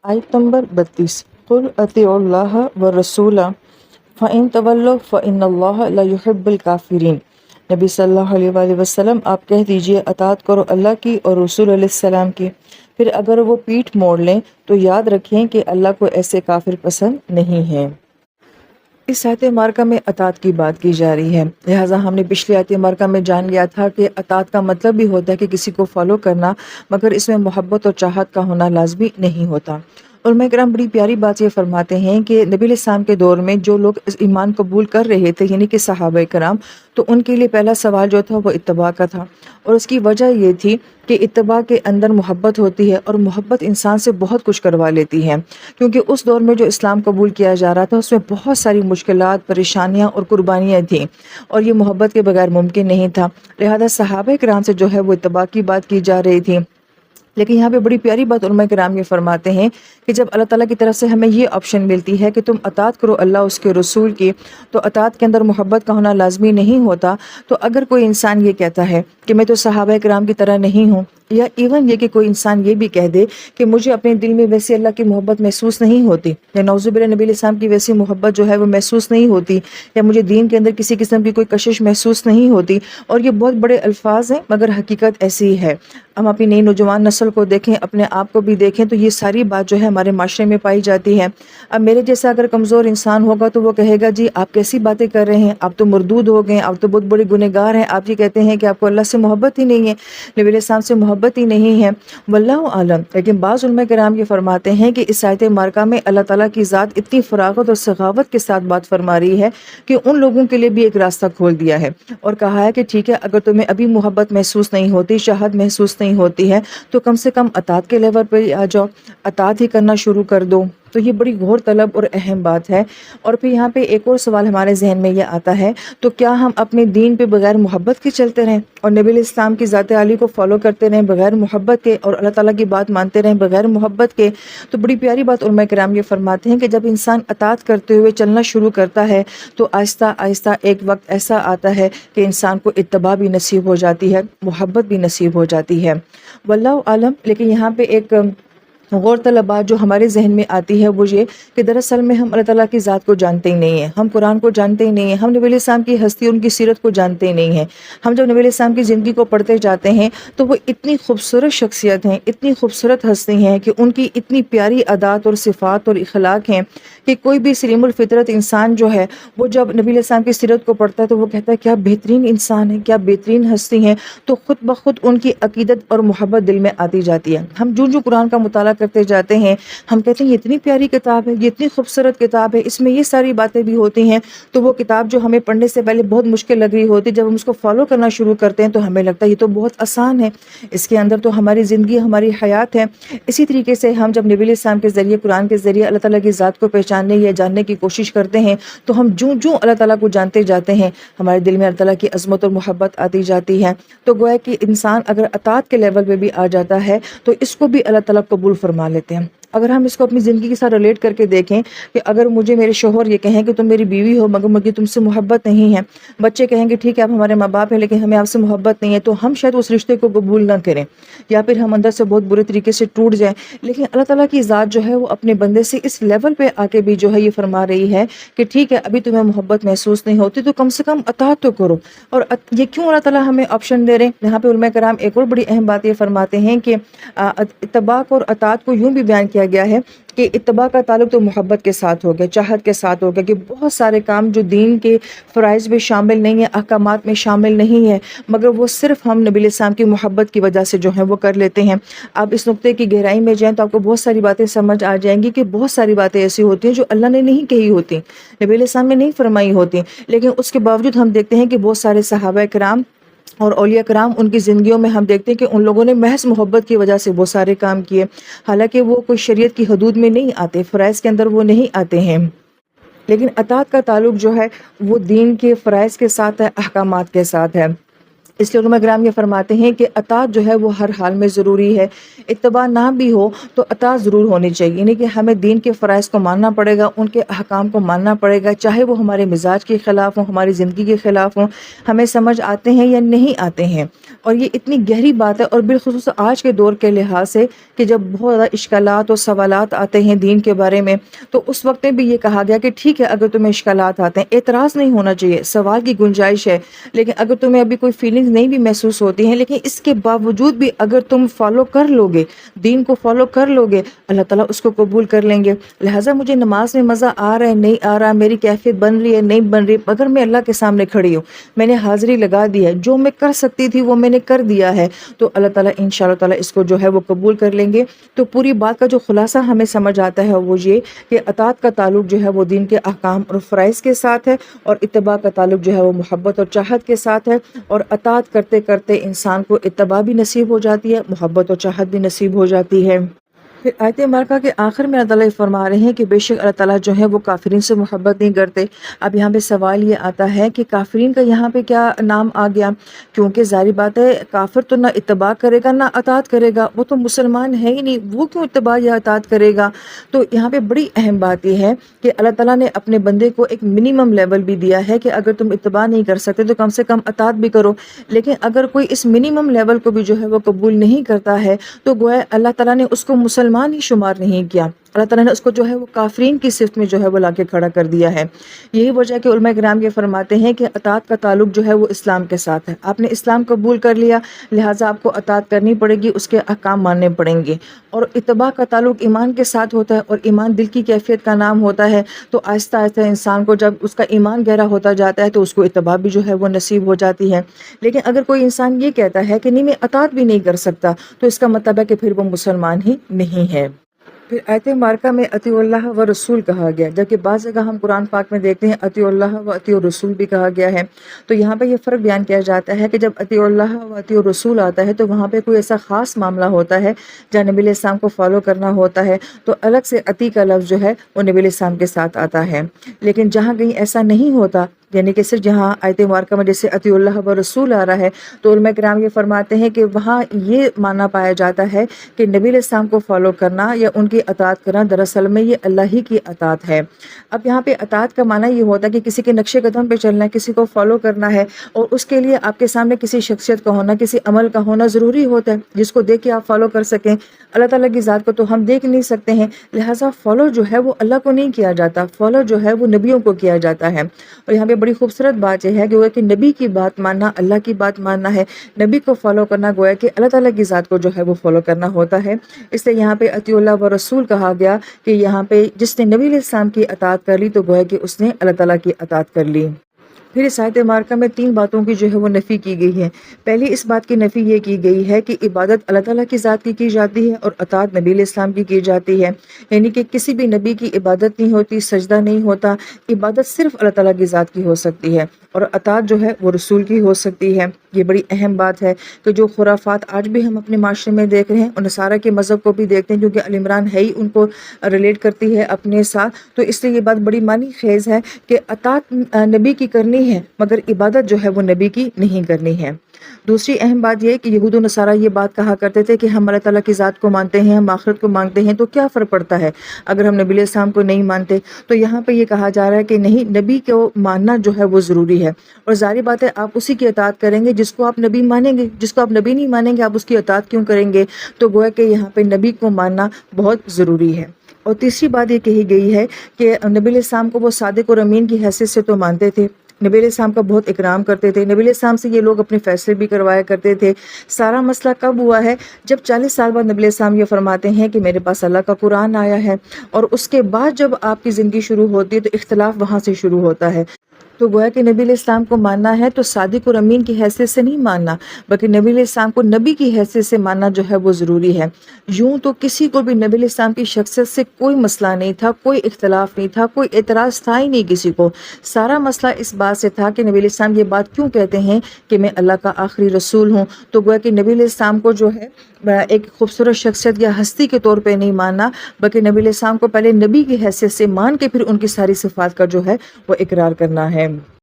آیت نمبر 32 قل اطیعوا اللہ والرسول فإن تولوا فإن اللہ لا يحب الکافرین۔ نبی صلی اللہ علیہ وآلہ وسلم آپ کہہ دیجئے اطاعت کرو اللہ کی اور رسول علیہ السلام کی، پھر اگر وہ پیٹھ موڑ لیں تو یاد رکھیں کہ اللہ کو ایسے کافر پسند نہیں ہے۔ اس آیت مبارکہ میں اطاعت کی بات کی جا رہی ہے، لہٰذا ہم نے پچھلی آیت مبارکہ میں جان لیا تھا کہ اطاعت کا مطلب بھی ہوتا ہے کہ کسی کو فالو کرنا، مگر اس میں محبت اور چاہت کا ہونا لازمی نہیں ہوتا۔ علماء کرام بڑی پیاری بات یہ فرماتے ہیں کہ نبی علیہ السلام کے دور میں جو لوگ اس ایمان قبول کر رہے تھے یعنی کہ صحابہ کرام، تو ان کے لیے پہلا سوال جو تھا وہ اتباع کا تھا، اور اس کی وجہ یہ تھی کہ اتباع کے اندر محبت ہوتی ہے، اور محبت انسان سے بہت کچھ کروا لیتی ہے، کیونکہ اس دور میں جو اسلام قبول کیا جا رہا تھا اس میں بہت ساری مشکلات، پریشانیاں اور قربانیاں تھیں، اور یہ محبت کے بغیر ممکن نہیں تھا، لہذا صحابہ کرام سے جو ہے وہ اتباع کی بات کی جا رہی تھی۔ لیکن یہاں پہ بڑی پیاری بات علماء کرام یہ فرماتے ہیں کہ جب اللہ تعالیٰ کی طرف سے ہمیں یہ آپشن ملتی ہے کہ تم اطاعت کرو اللہ اس کے رسول کی، تو اطاعت کے اندر محبت کا ہونا لازمی نہیں ہوتا۔ تو اگر کوئی انسان یہ کہتا ہے کہ میں تو صحابہ کرام کی طرح نہیں ہوں، یا ایون یہ کہ کوئی انسان یہ بھی کہہ دے کہ مجھے اپنے دل میں ویسے اللہ کی محبت محسوس نہیں ہوتی، یا نعوذ باللہ نبی علیہ السلام کی ویسی محبت جو ہے وہ محسوس نہیں ہوتی، یا مجھے دین کے اندر کسی قسم کی کوئی کشش محسوس نہیں ہوتی، اور یہ بہت بڑے الفاظ ہیں مگر حقیقت ایسی ہی ہے۔ ہم اپنی نئی نوجوان نسل کو دیکھیں، اپنے آپ کو بھی دیکھیں، تو یہ ساری بات جو ہے ہمارے معاشرے میں پائی جاتی ہے۔ اب میرے جیسا اگر کمزور انسان ہوگا تو وہ کہے گا جی آپ کیسی باتیں کر رہے ہیں، آپ تو مردود ہو گئے، آپ تو بہت بڑے گنہگار ہیں، آپ یہ کہتے ہیں کہ آپ کو اللہ سے محبت ہی نہیں ہے، نبی علیہ السلام سے محبت ہی نہیں ہے، واللہ عالم۔ لیکن بعض علماء کرام یہ فرماتے ہیں کہ اس آیت مبارکہ میں اللہ تعالیٰ کی ذات اتنی فراغت اور سخاوت کے ساتھ بات فرما رہی ہے کہ ان لوگوں کے لیے بھی ایک راستہ کھول دیا ہے، اور کہا ہے کہ ٹھیک ہے اگر تمہیں ابھی محبت محسوس نہیں ہوتی، شہد محسوس نہیں ہوتی ہے، تو کم سے کم اطاعت کے لیول پہ آ جاؤ، اطاعت ہی کرنا شروع کر دو۔ تو یہ بڑی غور طلب اور اہم بات ہے۔ اور پھر یہاں پہ ایک اور سوال ہمارے ذہن میں یہ آتا ہے، تو کیا ہم اپنے دین پہ بغیر محبت کے چلتے رہیں اور نبی علیہ السلام کی ذات عالی کو فالو کرتے رہیں بغیر محبت کے، اور اللہ تعالیٰ کی بات مانتے رہیں بغیر محبت کے؟ تو بڑی پیاری بات علماء کرام یہ فرماتے ہیں کہ جب انسان اطاعت کرتے ہوئے چلنا شروع کرتا ہے تو آہستہ آہستہ ایک وقت ایسا آتا ہے کہ انسان کو اتباع بھی نصیب ہو جاتی ہے، محبت بھی نصیب ہو جاتی ہے، واللہ عالم۔ لیکن یہاں پہ ایک غور طلب بات جو ہمارے ذہن میں آتی ہے وہ یہ کہ دراصل میں ہم اللہ تعالیٰ کی ذات کو جانتے ہی نہیں ہیں، ہم قرآن کو جانتے ہی نہیں ہیں، ہم نبی علیہ السلام کی ہستی ان کی سیرت کو جانتے ہی نہیں ہیں۔ ہم جب نبی علیہ السلام کی زندگی کو پڑھتے جاتے ہیں تو وہ اتنی خوبصورت شخصیت ہیں، اتنی خوبصورت ہستی ہیں کہ ان کی اتنی پیاری عادات اور صفات اور اخلاق ہیں کہ کوئی بھی سلیم الفطرت انسان جو ہے وہ جب نبی علیہ السلام کی سیرت کو پڑھتا ہے تو وہ کہتا ہے کیا بہترین انسان ہے، کیا بہترین ہستی ہیں، تو خود بخود ان کی عقیدت اور محبت دل میں آتی جاتی ہے۔ ہم جو قرآن کا مطالعہ کرتے جاتے ہیں ہم کہتے ہیں یہ اتنی پیاری کتاب ہے، یہ اتنی خوبصورت کتاب ہے، اس میں یہ ساری باتیں بھی ہوتی ہیں، تو وہ کتاب جو ہمیں پڑھنے سے پہلے بہت مشکل لگ رہی ہوتی، جب ہم اس کو فالو کرنا شروع کرتے ہیں تو ہمیں لگتا ہے یہ تو بہت آسان ہے، اس کے اندر تو ہماری زندگی، ہماری حیات ہے۔ اسی طریقے سے ہم جب نبی علیہ السلام کے ذریعے، قرآن کے ذریعے اللہ تعالیٰ کی ذات کو پہچاننے یا جاننے کی کوشش کرتے ہیں تو ہم جو اللہ تعالیٰ کو جانتے جاتے ہیں ہمارے دل میں اللہ تعالیٰ کی عظمت اور محبت آتی جاتی ہے۔ تو گویا کہ انسان اگر اطاعت کے لیول پہ بھی آ جاتا ہے تو اس کو بھی اللہ تعالیٰ قبول فرما لیتے ہیں۔ اگر ہم اس کو اپنی زندگی کے ساتھ ریلیٹ کر کے دیکھیں کہ اگر مجھے میرے شوہر یہ کہیں کہ تم میری بیوی ہو مگر مجھے تم سے محبت نہیں ہے، بچے کہیں کہ ٹھیک ہے آپ ہمارے ماں باپ ہیں لیکن ہمیں آپ سے محبت نہیں ہے، تو ہم شاید اس رشتے کو قبول نہ کریں، یا پھر ہم اندر سے بہت برے طریقے سے ٹوٹ جائیں۔ لیکن اللہ تعالیٰ کی ذات جو ہے وہ اپنے بندے سے اس لیول پہ آ کے بھی جو ہے یہ فرما رہی ہے کہ ٹھیک ہے ابھی تمہیں محبت محسوس نہیں ہوتی تو کم سے کم اطاعت تو کرو۔ اور یہ کیوں اللہ تعالیٰ ہمیں آپشن دے رہے ہیں؟ یہاں پہ علماء کرام ایک اور بڑی اہم بات یہ فرماتے ہیں کہ اتباع اور اطاعت کو یوں بھی بیان کیا گیا ہے کہ اتباع کا تعلق تو محبت کے ساتھ ہو گیا، چاہت کے ساتھ ہو گیا، کہ بہت سارے کام جو دین کے فرائض میں شامل نہیں ہیں، احکامات میں شامل نہیں ہیں، مگر وہ صرف ہم نبی علیہ السلام کی محبت کی وجہ سے جو ہیں وہ کر لیتے ہیں۔ آپ اس نقطے کی گہرائی میں جائیں تو آپ کو بہت ساری باتیں سمجھ آ جائیں گی کہ بہت ساری باتیں ایسی ہوتی ہیں جو اللہ نے نہیں کہی ہوتی، نبی علیہ السلام نے نہیں فرمائی ہوتی، لیکن اس کے باوجود ہم دیکھتے ہیں کہ بہت سارے صحابہ کرام اور اولیاء کرام ان کی زندگیوں میں ہم دیکھتے ہیں کہ ان لوگوں نے محض محبت کی وجہ سے بہت سارے کام کیے، حالانکہ وہ کوئی شریعت کی حدود میں نہیں آتے، فرائض کے اندر وہ نہیں آتے ہیں، لیکن اطاعت کا تعلق جو ہے وہ دین کے فرائض کے ساتھ ہے، احکامات کے ساتھ ہے۔ اس لیے علماء کرام یہ فرماتے ہیں کہ اطاعت جو ہے وہ ہر حال میں ضروری ہے، اتباع نہ بھی ہو تو اطاعت ضرور ہونی چاہیے، یعنی کہ ہمیں دین کے فرائض کو ماننا پڑے گا، ان کے احکام کو ماننا پڑے گا، چاہے وہ ہمارے مزاج کے خلاف ہوں، ہماری زندگی کے خلاف ہوں، ہمیں سمجھ آتے ہیں یا نہیں آتے ہیں۔ اور یہ اتنی گہری بات ہے، اور بالخصوص آج کے دور کے لحاظ سے کہ جب بہت زیادہ اشکالات اور سوالات آتے ہیں دین کے بارے میں، تو اس وقت میں بھی یہ کہا گیا کہ ٹھیک ہے اگر تمہیں اشکالات آتے ہیں، اعتراض نہیں ہونا چاہیے، سوال کی گنجائش ہے، لیکن اگر تمہیں ابھی کوئی فیلنگز نہیں بھی محسوس ہوتی ہیں، لیکن اس کے باوجود بھی اگر تم فالو کر لو گے، دین کو فالو کر لو گے، اللہ تعالیٰ اس کو قبول کر لیں گے۔ لہٰذا مجھے نماز میں مزہ آ رہا ہے نہیں آ رہا، میری کیفیت بن رہی ہے نہیں بن رہی، اگر میں اللہ کے سامنے کھڑی ہوں، میں نے حاضری لگا دی ہے، جو میں کر سکتی تھی وہ میں نے کر دیا ہے، تو اللہ تعالیٰ انشاءاللہ تعالیٰ اس کو جو ہے وہ قبول کر لیں گے۔ تو پوری بات کا جو خلاصہ ہمیں سمجھ آتا ہے وہ یہ کہ اطاعت کا تعلق جو ہے وہ دین کے احکام اور فرائض کے ساتھ ہے، اور اتباع کا تعلق جو ہے وہ محبت اور چاہت کے ساتھ ہے، اور اطاعت کرتے کرتے انسان کو اتباع بھی نصیب ہو جاتی ہے، محبت اور چاہت بھی نصیب ہو جاتی ہے۔ پھر آیت مبارکہ کے آخر میں اللہ تعالیٰ یہ فرما رہے ہیں کہ بے شک اللہ تعالیٰ جو ہے وہ کافرین سے محبت نہیں کرتے۔ اب یہاں پہ سوال یہ آتا ہے کہ کافرین کا یہاں پہ کیا نام آ گیا؟ کیونکہ ظاہری بات ہے کافر تو نہ اتباع کرے گا نہ اطاعت کرے گا، وہ تو مسلمان ہے ہی نہیں، وہ کیوں اتباع یا اطاعت کرے گا؟ تو یہاں پہ بڑی اہم بات یہ ہے کہ اللہ تعالیٰ نے اپنے بندے کو ایک منیمم لیول بھی دیا ہے کہ اگر تم اتباع نہیں کر سکتے تو کم سے کم اطاعت بھی کرو، لیکن اگر کوئی اس منیمم لیول کو بھی جو ہے وہ قبول نہیں کرتا ہے تو گویا اللہ تعالیٰ نے اس کو مسلمان ہی شمار نہیں کیا، اللہ تعالیٰ نے اس کو جو ہے وہ کافرین کی صفت میں جو ہے وہ لا کے کھڑا کر دیا ہے۔ یہی وجہ کہ علماء کرام یہ فرماتے ہیں کہ اطاعت کا تعلق جو ہے وہ اسلام کے ساتھ ہے، آپ نے اسلام قبول کر لیا لہٰذا آپ کو اطاعت کرنی پڑے گی، اس کے احکام ماننے پڑیں گے، اور اتباع کا تعلق ایمان کے ساتھ ہوتا ہے، اور ایمان دل کی کیفیت کا نام ہوتا ہے، تو آہستہ آہستہ انسان کو جب اس کا ایمان گہرا ہوتا جاتا ہے تو اس کو اتباع بھی جو ہے وہ نصیب ہو جاتی ہے۔ لیکن اگر کوئی انسان یہ کہتا ہے کہ نہیں میں اطاعت بھی نہیں کر سکتا، تو اس کا مطلب ہے کہ پھر وہ مسلمان ہی نہیں ہے۔ پھر آیت مبارکہ میں اطیعوا اللہ و رسول کہا گیا، جبکہ بعض جگہ ہم قرآن پاک میں دیکھتے ہیں اطیعوا اللہ و اطیعوا الرسول بھی کہا گیا ہے، تو یہاں پہ یہ فرق بیان کیا جاتا ہے کہ جب اطیعوا اللہ و اطیعوا الرسول آتا ہے تو وہاں پہ کوئی ایسا خاص معاملہ ہوتا ہے جہاں نبی علیہ السلام کو فالو کرنا ہوتا ہے، تو الگ سے اطیع کا لفظ جو ہے وہ نبی علیہ السلام کے ساتھ آتا ہے۔ لیکن جہاں کہیں ایسا نہیں ہوتا، یعنی کہ صرف جہاں آیت مبارکہ میں جیسے اطیعوا اللہ و رسول آ رہا ہے، تو علماء کرام یہ فرماتے ہیں کہ وہاں یہ معنی پایا جاتا ہے کہ نبی علیہ السلام کو فالو کرنا یا ان کی اطاعت کرنا دراصل میں یہ اللہ ہی کی اطاعت ہے۔ اب یہاں پہ اطاعت کا معنی یہ ہوتا ہے کہ کسی کے نقش قدم پہ چلنا ہے، کسی کو فالو کرنا ہے، اور اس کے لیے آپ کے سامنے کسی شخصیت کا ہونا، کسی عمل کا ہونا ضروری ہوتا ہے جس کو دیکھ کے آپ فالو کر سکیں۔ اللہ تعالیٰ کی ذات کو تو ہم دیکھ نہیں سکتے ہیں، لہٰذا فالو جو ہے وہ اللہ کو نہیں کیا جاتا، فالو جو ہے وہ نبیوں کو کیا جاتا ہے۔ اور یہاں پہ بڑی خوبصورت بات یہ ہے کہ وہ کہ نبی کی بات ماننا اللہ کی بات ماننا ہے، نبی کو فالو کرنا گویا کہ اللہ تعالیٰ کی ذات کو جو ہے وہ فالو کرنا ہوتا ہے۔ اس لیے یہاں پہ اطیعوا اللہ و رسول کہا گیا کہ یہاں پہ جس نے نبی علیہ السلام کی اطاعت کر لی تو گویا کہ اس نے اللہ تعالیٰ کی اطاعت کر لی۔ پھر اس آیت مبارکہ میں 3 باتوں کی جو ہے وہ نفی کی گئی ہے۔ پہلی اس بات کی نفی یہ کی گئی ہے کہ عبادت اللہ تعالیٰ کی ذات کی جاتی ہے اور اطاعت نبی علیہ السلام کی جاتی ہے، یعنی کہ کسی بھی نبی کی عبادت نہیں ہوتی، سجدہ نہیں ہوتا، عبادت صرف اللہ تعالیٰ کی ذات کی ہو سکتی ہے، اور اطاعت جو ہے وہ رسول کی ہو سکتی ہے۔ یہ بڑی اہم بات ہے کہ جو خرافات آج بھی ہم اپنے معاشرے میں دیکھ رہے ہیں، اور نصارہ کے مذہب کو بھی دیکھتے ہیں کیونکہ ال عمران ہے ہی ان کو ریلیٹ کرتی ہے اپنے ساتھ، تو اس لیے یہ بات بڑی معنی خیز ہے کہ اطاعت نبی کی کرنی ہے مگر عبادت جو ہے وہ نبی کی نہیں کرنی ہے۔ دوسری اہم بات یہ ہے کہ یہود و نصارہ یہ بات کہا کرتے تھے کہ ہم اللہ تعالیٰ کی ذات کو مانتے ہیں، ہم آخرت کو مانتے ہیں، تو کیا فرق پڑتا ہے اگر ہم نبی علیہ السلام کو نہیں مانتے؟ تو یہاں پہ یہ کہا جا رہا ہے کہ نہیں، نبی کو ماننا جو ہے وہ ضروری ہے، اور ظاہری بات ہے آپ اسی کی اطاعت کریں گے جس کو آپ نبی مانیں گے، جس کو آپ نبی نہیں مانیں گے آپ اس کی اطاعت کیوں کریں گے؟ تو گویا کہ یہاں پہ نبی کو ماننا بہت ضروری ہے۔ اور تیسری بات یہ کہی گئی ہے کہ نبی علیہ السلام کو وہ صادق اور امین کی حیثیت سے تو مانتے تھے، نبی علیہ السلام کا بہت اکرام کرتے تھے، نبی علیہ السلام سے یہ لوگ اپنے فیصلے بھی کروایا کرتے تھے۔ سارا مسئلہ کب ہوا ہے؟ جب 40 سال بعد نبی علیہ السلام یہ فرماتے ہیں کہ میرے پاس اللہ کا قرآن آیا ہے، اور اس کے بعد جب آپ کی زندگی شروع ہوتی ہے تو اختلاف وہاں سے شروع ہوتا ہے۔ تو گویا کہ نبی علیہ السلام کو ماننا ہے تو صادق اور امین کی حیثیت سے نہیں ماننا، بلکہ نبی علیہ السلام کو نبی کی حیثیت سے ماننا جو ہے وہ ضروری ہے۔ یوں تو کسی کو بھی نبی علیہ السلام کی شخصیت سے کوئی مسئلہ نہیں تھا، کوئی اختلاف نہیں تھا، کوئی اعتراض تھا ہی نہیں کسی کو۔ سارا مسئلہ اس بات سے تھا کہ نبی علیہ السلام یہ بات کیوں کہتے ہیں کہ میں اللہ کا آخری رسول ہوں۔ تو گویا کہ نبی علیہ السلام کو جو ہے ایک خوبصورت شخصیت یا ہستی کے طور پہ نہیں ماننا، بلکہ نبی علیہ السلام کو پہلے نبی کی حیثیت سے مان کے پھر ان کی ساری صفات کا جو ہے وہ اقرار کرنا ہے۔